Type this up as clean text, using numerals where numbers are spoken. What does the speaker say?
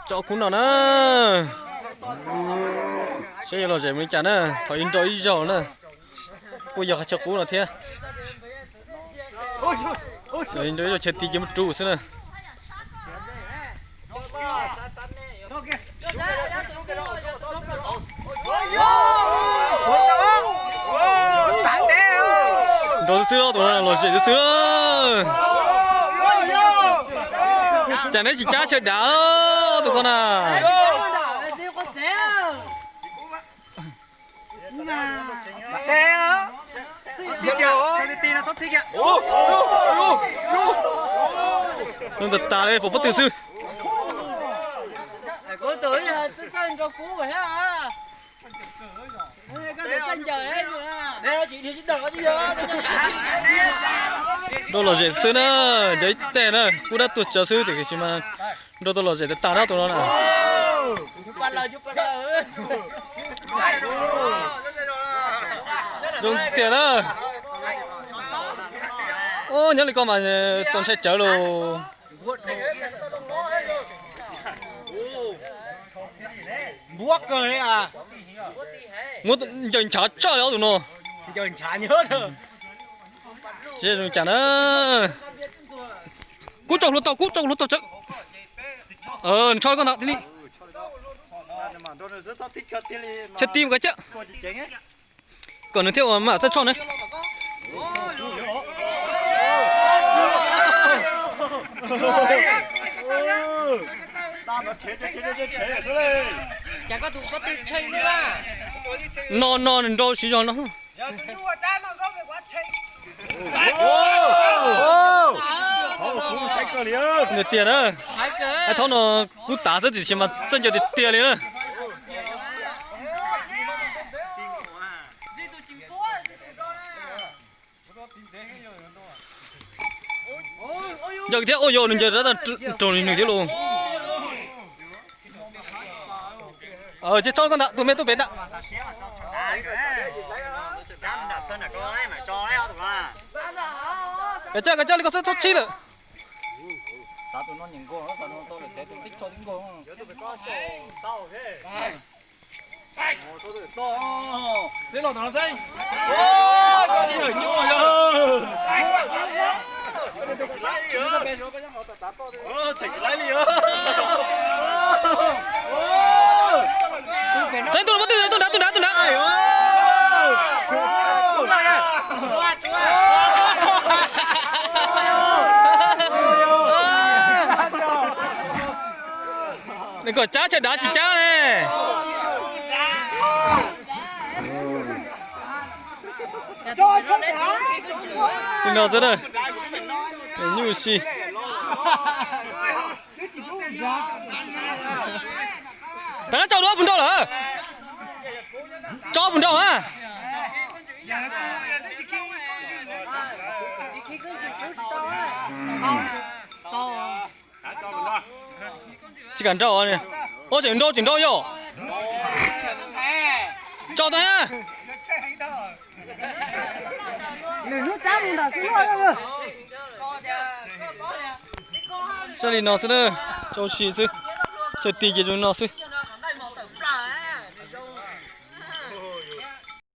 cho cũng nào nữa sẽ là gì mình chả nữa thôi in cho ý rồi nữa bây giờ cho cũ là thế rồi in cho chết thì chỉ một trụ xí nữa đồ xưa tụi nó là chuyện xưa chả nói chỉ cha chơi đá đó tụi con à nhưng thật ta đây phục vụ từ sư có tới chân cho cũ vậy hả? Chân trời đấy nè chị đi đỡ gì đó. đâu là gì sư nữa giấy tệ nữa cũng đã tụt chờ sư thì cái mà đâu tôi là gì để ta đó tụi nó nè dùng tiền đó ô nhớ lại con mà trong xe chở đồ buộc cười đấy à muốn dành trả cho đó tụi nó giờ chả nhớ rồi chứ rồi chả nữa cút trong lút tàu chứ cho con nào thế đi chết tim cái chứ còn nữa theo mà rất cho đấy Chẳng có tụi có tiền chơi nữa à? non đâu chỉ cho nó người tiền á ai thằng nó cú đá rất thì mà chân giờ thì tiền liền á giờ thế ôi yo giờ rất là trồn nhiều thế luôn chứ cho con đã tụi mấy đã cái chơi đi có rất chi rồi tao tụi nó nhìn cô nó tao tôi để tụi tích cho đến cô tao thế to thế là nó xanh con đi ở nhiều rồi chỉnh lại liền Saya tu dah. Đừng có chá chơi đá chỉ chá này. Đừng nào rồi. Như gì? Đá cháu đó bún đâu hả? Cho bún đâu hả? Chỉ cần trâu này. Ô chỉnh đâu vô. Cho tôi nhá. Sao đi nó xưa cho chị xưa. Cho tiền gì chúng nó xưa.